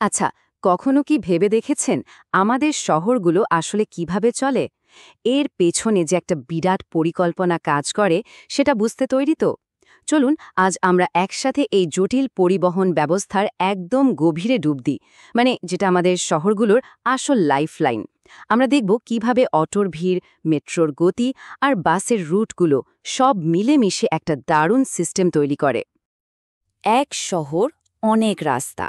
আচ্ছা, কখনো কি ভেবে দেখেছেন আমাদের শহরগুলো আসলে কিভাবে চলে? এর পেছনে যে একটা বিরাট পরিকল্পনা কাজ করে সেটা বুঝতে তৈরি তো? চলুন আজ আমরা একসাথে এই জটিল পরিবহন ব্যবস্থার একদম গভীরে ডুব দিই, মানে যেটা আমাদের শহরগুলোর আসল লাইফলাইন। আমরা দেখব কিভাবে অটোর ভিড়, মেট্রোর গতি আর বাসের রুটগুলো সব মিলেমিশে একটা দারুণ সিস্টেম তৈরি করে। এক শহর, অনেক রাস্তা।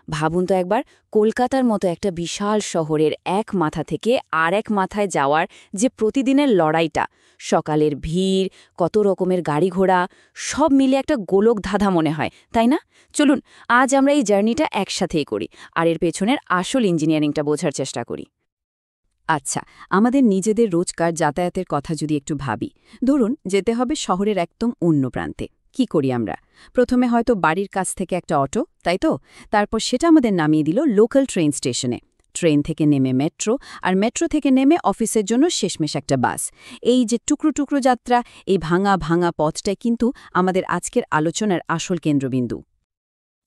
ভাবুন তো একবার, কলকাতার মতো একটা বিশাল শহরের এক মাথা থেকে আর এক মাথায় যাওয়ার যে প্রতিদিনের লড়াইটা, সকালের ভিড়, কত রকমের গাড়ি ঘোড়া, সব মিলে একটা গোলক ধাঁধা মনে হয়, তাই না? চলুন আজ আমরা এই জার্নিটা একসাথেই করি আর এর পেছনের আসল ইঞ্জিনিয়ারিংটা বোঝার চেষ্টা করি। আচ্ছা, আমাদের নিজেদের রোজকার যাতায়াতের কথা যদি একটু ভাবি, ধরুন যেতে হবে শহরের একদম অন্য প্রান্তে। কি করি আমরা? প্রথমে হয়তো বাড়ির কাছ থেকে একটা অটো, তাই তো? তারপর সেটা আমাদের নামিয়ে দিল লোকাল ট্রেন স্টেশনে। ট্রেন থেকে নেমে মেট্রো, আর মেট্রো থেকে নেমে অফিসের জন্য শেষমেশ একটা বাস। এই যে টুকরো টুকরো যাত্রা, এই ভাঙা ভাঙা পথটাই কিন্তু আমাদের আজকের আলোচনার আসল কেন্দ্রবিন্দু।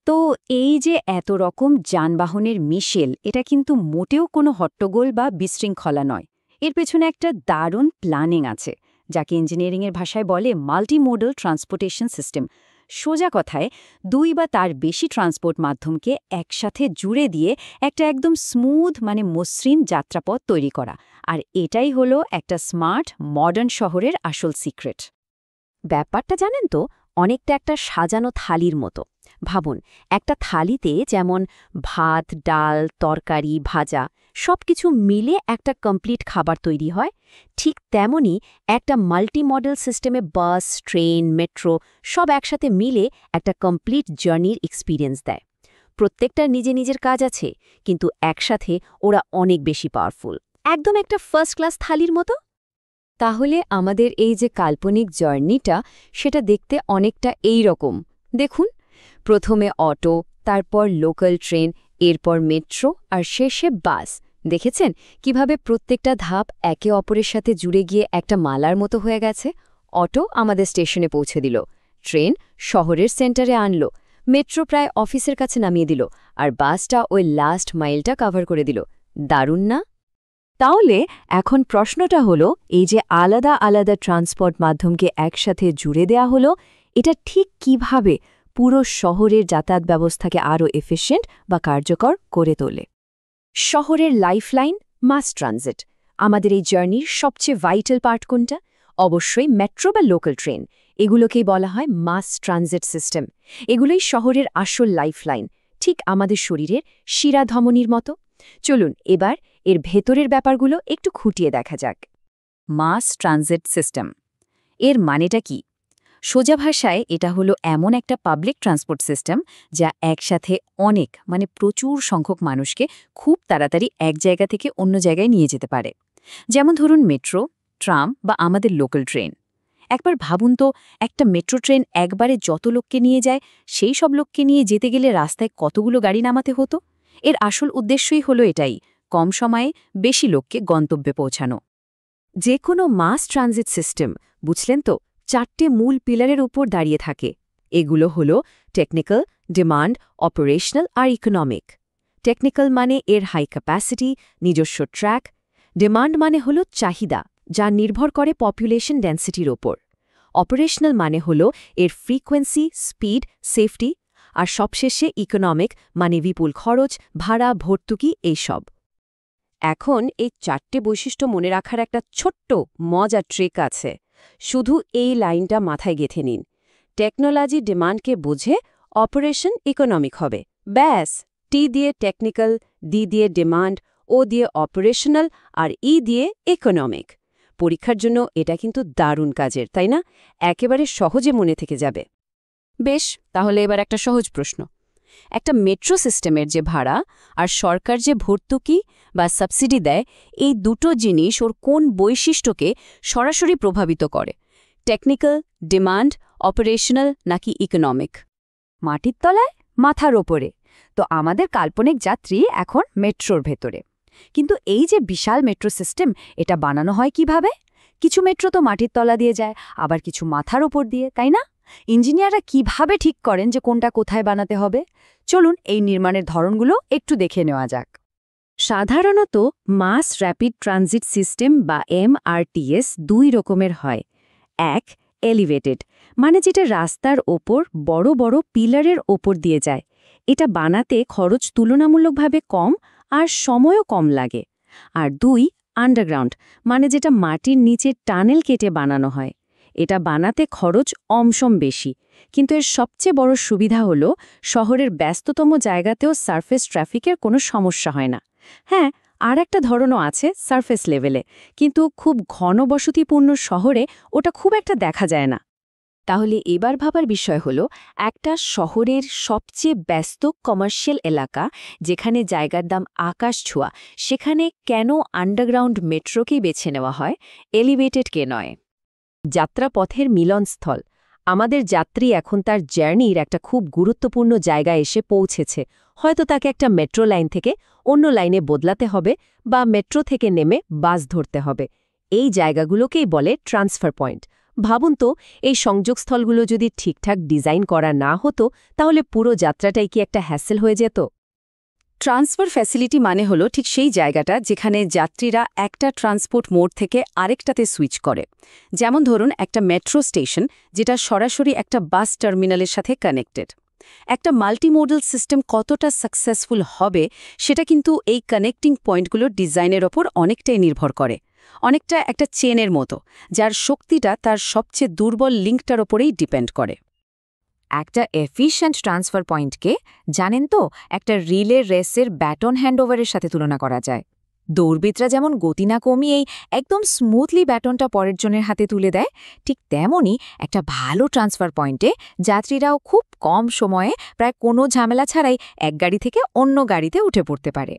তো এই যে এত রকম যানবাহনের মিশেল, এটা কিন্তু মোটেও কোনো হট্টগোল বা বিশৃঙ্খলা নয়। এর পেছনে একটা দারুণ প্ল্যানিং আছে, যাকে ইঞ্জিনিয়ারিংয়ের ভাষায় বলে মাল্টিমোডাল ট্রান্সপোর্টেশন সিস্টেম। সোজা কথায়, দুই বা তার বেশি ট্রান্সপোর্ট মাধ্যমকে একসাথে জুড়ে দিয়ে একটা একদম স্মুথ, মানে মসৃণ যাত্রাপথ তৈরি করা। আর এটাই হলো একটা স্মার্ট মডার্ন শহরের আসল সিক্রেট। ব্যাপারটা জানেন তো, অনেকটা একটা সাজানো থালির মতো। ভাবুন, একটা থালিতে যেমন ভাত, ডাল, তরকারি, ভাজা সবকিছু মিলে একটা কমপ্লিট খাবার তৈরি হয়, ঠিক তেমনি একটা মাল্টি মডেল সিস্টেমে বাস, ট্রেন, মেট্রো সব একসাথে মিলে একটা কমপ্লিট জার্নির এক্সপিরিয়েন্স দেয়। প্রত্যেকটার নিজে নিজের কাজ আছে, কিন্তু একসাথে ওরা অনেক বেশি পাওয়ারফুল। একদম একটা ফার্স্ট ক্লাস থালির মতো। তাহলে আমাদের এই যে কাল্পনিক জার্নিটা, সেটা দেখতে অনেকটা এই রকম। দেখুন, প্রথমে অটো, তারপর লোকাল ট্রেন, এরপর মেট্রো আর শেষে বাস। দেখেছেন কিভাবে প্রত্যেকটা ধাপ একে অপরের সাথে জুড়ে গিয়ে একটা মালার মতো হয়ে গেছে? অটো আমাদের স্টেশনে পৌঁছে দিল, ট্রেন শহরের সেন্টারে আনলো, মেট্রো প্রায় অফিসের কাছে নামিয়ে দিল, আর বাসটা ওই লাস্ট মাইলটা কভার করে দিল। দারুণ না? তাহলে এখন প্রশ্নটা হলো, এই যে আলাদা আলাদা ট্রান্সপোর্ট মাধ্যমকে একসাথে জুড়ে দেয়া হলো, এটা ঠিক কিভাবে পুরো শহরের যাতায়াত ব্যবস্থাকে আরও এফিশিয়েন্ট বা কার্যকর করে তোলে? শহরের লাইফলাইন, মাস ট্রানজিট। আমাদের এই জার্নির সবচেয়ে ভাইটাল পার্ট কোনটা? অবশ্যই মেট্রো বা লোকাল ট্রেন। এগুলোকেই বলা হয় মাস ট্রানজিট সিস্টেম। এগুলোই শহরের আসল লাইফলাইন, ঠিক আমাদের শরীরের শিরাধমনির মতো। চলুন এবার এর ভেতরের ব্যাপারগুলো একটু খুঁটিয়ে দেখা যাক। মাস ট্রানজিট সিস্টেম এর মানেটা কি? সোজা ভাষায় এটা হলো এমন একটা পাবলিক ট্রান্সপোর্ট সিস্টেম যা একসাথে অনেক, মানে প্রচুর সংখ্যক মানুষকে খুব তাড়াতাড়ি এক জায়গা থেকে অন্য জায়গায় নিয়ে যেতে পারে। যেমন ধরুন মেট্রো, ট্রাম বা আমাদের লোকাল ট্রেন। একবার ভাবুন তো, একটা মেট্রো ট্রেন একবারে যত লোককে নিয়ে যায়, সেই সব লোককে নিয়ে যেতে গেলে রাস্তায় কতগুলো গাড়ি নামাতে হতো। এর আসল উদ্দেশ্যই হলো এটাই, কম সময়ে বেশি লোককে গন্তব্যে পৌঁছানো। যে কোনো মাস ট্রানজিট সিস্টেম, বুঝলেন তো, চারটে মূল পিলারের উপর দাঁড়িয়ে থাকে। এগুলো হলো টেকনিক্যাল, ডিমান্ড, অপারেশনাল আর ইকোনমিক। টেকনিক্যাল মানে এর হাই ক্যাপাসিটি, নিজস্ব ট্র্যাক। ডিমান্ড মানে হলো চাহিদা, যা নির্ভর করে পপুলেশন ডেন্সিটির ওপর। অপারেশনাল মানে হলো এর ফ্রিকোয়েন্সি, স্পিড, সেফটি। আর সবশেষে ইকোনমিক মানে বিপুল খরচ, ভাড়া, ভর্তুকি এইসব। এখন এই চারটে বৈশিষ্ট্য মনে রাখার একটা ছোট্ট মজার ট্রিক আছে। শুধু এই লাইনটা মাথায় গেঁথে নিন। টেকনোলজি ডিমান্ডকে বুঝে অপারেশন ইকোনমিক হবে। ব্যাস, টি দিয়ে টেকনিক্যাল, ডি দিয়ে ডিমান্ড, ও দিয়ে অপারেশনাল আর ই দিয়ে ইকোনমিক। পরীক্ষার জন্য এটা কিন্তু দারুণ কাজের, তাই না? একেবারে সহজে মনে থেকে যাবে। বেশ, তাহলে এবার একটা সহজ প্রশ্ন। একটা মেট্রো সিস্টেমের যে ভাড়া আর সরকার যে ভর্তুকি বা সাবসিডি দেয়, এই দুটো জিনিস ওর কোন বৈশিষ্ট্যকে সরাসরি প্রভাবিত করে? টেকনিক্যাল, ডিমান্ড, অপারেশনাল নাকি ইকোনমিক? মাটির তলায়, মাথার ওপরে। তো আমাদের কাল্পনিক যাত্রী এখন মেট্রোর ভেতরে। কিন্তু এই যে বিশাল মেট্রো সিস্টেম, এটা বানানো হয় কিভাবে? কিছু মেট্রো তো মাটির তলা দিয়ে যায়, আবার কিছু মাথার ওপর দিয়ে, তাই না? ইঞ্জিনিয়াররা কিভাবে ঠিক করেন যে কোনটা কোথায় বানাতে হবে? চলুন এই নির্মাণের ধরনগুলো একটু দেখে নেওয়া যাক। সাধারণত মাস র্যাপিড ট্রানজিট সিস্টেম বা MRTS দুই রকমের হয়। এক, এলিভেটেড, মানে যেটা রাস্তার ওপর বড় বড় পিলারের ওপর দিয়ে যায়। এটা বানাতে খরচ তুলনামূলকভাবে কম আর সময়ও কম লাগে। আর দুই, আন্ডারগ্রাউন্ড, মানে যেটা মাটির নিচে টানেল কেটে বানানো হয়। এটা বানাতে খরচ অমসম বেশি, কিন্তু এর সবচেয়ে বড় সুবিধা হলো শহরের ব্যস্ততম জায়গাতেও সারফেস ট্রাফিকের কোনো সমস্যা হয় না। হ্যাঁ, আর একটা ধরনও আছে সারফেস লেভেলে, কিন্তু খুব ঘনবসতিপূর্ণ শহরে ওটা খুব একটা দেখা যায় না। তাহলে এবার ভাবার বিষয় হলো, একটা শহরের সবচেয়ে ব্যস্ত কমার্শিয়াল এলাকা, যেখানে জায়গার দাম আকাশ ছোঁয়া, সেখানে কেন আন্ডারগ্রাউন্ড মেট্রোকেই বেছে নেওয়া হয়, এলিভেটেডকে নয়? যাত্রাপথের মিলনস্থল। আমাদের যাত্রী এখন তার জার্নির একটা খুব গুরুত্বপূর্ণ জায়গায় এসে পৌঁছেছে। হয়তো তাকে একটা মেট্রো লাইন থেকে অন্য লাইনে বদলাতে হবে বা মেট্রো থেকে নেমে বাস ধরতে হবে। এই জায়গাগুলোকেই বলে ট্রান্সফার পয়েন্ট। ভাবুন তো, এই সংযোগস্থলগুলো যদি ঠিকঠাক ডিজাইন করা না হতো, তাহলে পুরো যাত্রাটাই কি একটা হ্যাসেল হয়ে যেত? ট্রান্সফার ফ্যাসিলিটি মানে হলো ঠিক সেই জায়গাটা যেখানে যাত্রীরা একটা ট্রান্সপোর্ট মোড থেকে আরেকটাতে সুইচ করে। যেমন ধরুন একটা মেট্রো স্টেশন, যেটা সরাসরি একটা বাস টার্মিনালের সাথে কানেক্টেড। একটা মাল্টিমোডাল সিস্টেম কতটা সাকসেসফুল হবে সেটা কিন্তু এই কানেক্টিং পয়েন্টগুলোর ডিজাইনের ওপর অনেকটাই নির্ভর করে। অনেকটা একটা চেনের মতো, যার শক্তিটা তার সবচেয়ে দুর্বল লিঙ্কটার ওপরেই ডিপেন্ড করে। একটা এফিশিয়েন্ট ট্রান্সফার পয়েন্টকে জানেন তো একটা রিলে রেসের ব্যাটন হ্যান্ডওভারের সাথে তুলনা করা যায়। দৌড়বিদরা যেমন গতি না কমিয়েই একদম স্মুথলি ব্যাটনটা পরের জনের হাতে তুলে দেয়, ঠিক তেমনই একটা ভালো ট্রান্সফার পয়েন্টে যাত্রীরাও খুব কম সময়ে প্রায় কোনো ঝামেলা ছাড়াই এক গাড়ি থেকে অন্য গাড়িতে উঠে পড়তে পারে।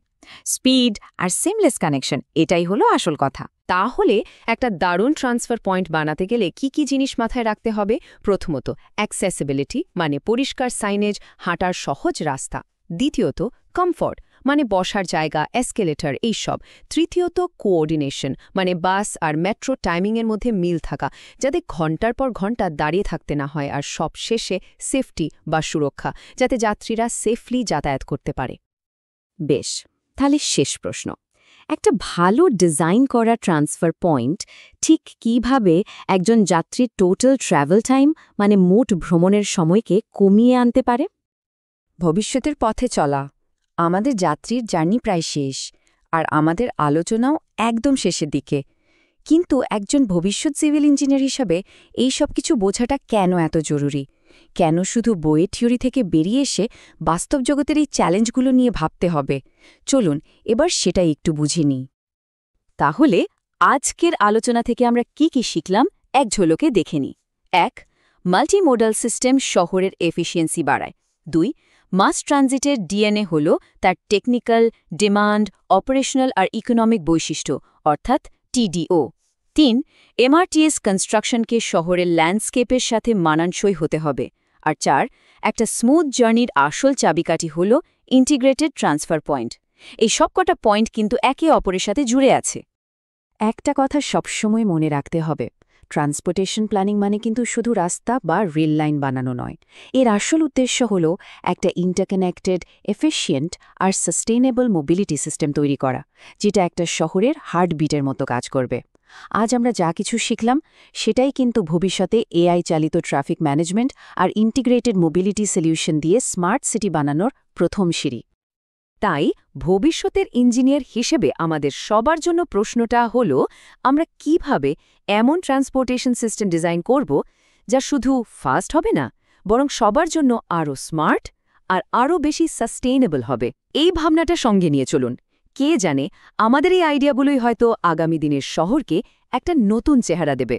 স্পিড আর সিমলেস কানেকশন, এটাই হলো আসল কথা। তাহলে একটা দারুণ ট্রান্সফার পয়েন্ট বানাতে গেলে কি কি জিনিস মাথায় রাখতে হবে? প্রথমত, অ্যাক্সেসিবিলিটি, মানে পরিষ্কার সাইনেজ, হাঁটার সহজ রাস্তা। দ্বিতীয়ত, কমফর্ট, মানে বসার জায়গা, এসকেলেটর, এইসব। তৃতীয়ত, কোঅর্ডিনেশন, মানে বাস আর মেট্রো টাইমিংয়ের মধ্যে মিল থাকা, যাতে ঘন্টার পর ঘন্টা দাঁড়িয়ে থাকতে না হয়। আর সব শেষে সেফটি বা সুরক্ষা, যাতে যাত্রীরা সেফলি যাতায়াত করতে পারে। বেশ, তাহলে শেষ প্রশ্ন, একটা ভালো ডিজাইন করা ট্রান্সফার পয়েন্ট ঠিক কিভাবে একজন যাত্রীর টোটাল ট্রাভেল টাইম, মানে মোট ভ্রমণের সময়কে কমিয়ে আনতে পারে? ভবিষ্যতের পথে চলা। আমাদের যাত্রীর জার্নি প্রায় শেষ, আর আমাদের আলোচনাও একদম শেষের দিকে। কিন্তু একজন ভবিষ্যৎ সিভিল ইঞ্জিনিয়ার হিসাবে এই সব কিছু বোঝাটা কেন এত জরুরি? কেন শুধু বইয়ের থিওরি থেকে বেরিয়ে এসে বাস্তব জগতের এই চ্যালেঞ্জগুলো নিয়ে ভাবতে হবে? চলুন এবার সেটাই একটু বুঝে নিই। তাহলে আজকের আলোচনা থেকে আমরা কি কি শিখলাম এক ঝলকে দেখে নিই। ১. মাল্টিমোডাল সিস্টেম শহরের এফিসিয়েন্সি বাড়ায়। ২. মাস ট্রানজিটের ডিএনএ হল তার টেকনিক্যাল, ডিমান্ড, অপারেশনাল আর ইকোনমিক বৈশিষ্ট্য, অর্থাৎ টিডিও। ৩. এমআরটিএস কনস্ট্রাকশনকে শহরের ল্যান্ডস্কেপের সাথে মানানসই হতে হবে। আর ৪. একটা স্মুথ জার্নির আসল চাবিকাঠি হল ইন্টিগ্রেটেড ট্রান্সফার পয়েন্ট। এই সবকটা পয়েন্ট কিন্তু একে অপরের সাথে জুড়ে আছে। একটা কথা সবসময় মনে রাখতে হবে, ট্রান্সপোর্টেশন প্ল্যানিং মানে কিন্তু শুধু রাস্তা বা রেল লাইন বানানো নয়। এর আসল উদ্দেশ্য হল একটা ইন্টারকানেক্টেড, এফিশিয়েন্ট আর সাস্টেইনেবল মোবিলিটি সিস্টেম তৈরি করা, যেটা একটা শহরের হার্টবিটের মতো কাজ করবে। আজ আমরা যা কিছু শিখলাম সেটাই কিন্তু ভবিষ্যতে এআই চালিত ট্রাফিক ম্যানেজমেন্ট আর ইন্টিগ্রেটেড মোবিলিটি সলিউশন দিয়ে স্মার্ট সিটি বানানোর প্রথম সিঁড়ি। তাই ভবিষ্যতের ইঞ্জিনিয়ার হিসেবে আমাদের সবার জন্য প্রশ্নটা হল, আমরা কিভাবে এমন ট্রান্সপোর্টেশন সিস্টেম ডিজাইন করব যা শুধু ফাস্ট হবে না, বরং সবার জন্য আরও স্মার্ট আর আরও বেশি সাস্টেইনেবল হবে। এই ভাবনাটা সঙ্গে নিয়ে চলুন। কে জানে, আমাদের এই আইডিয়াগুলোই হয়তো আগামী দিনের শহরকে একটা নতুন চেহারা দেবে।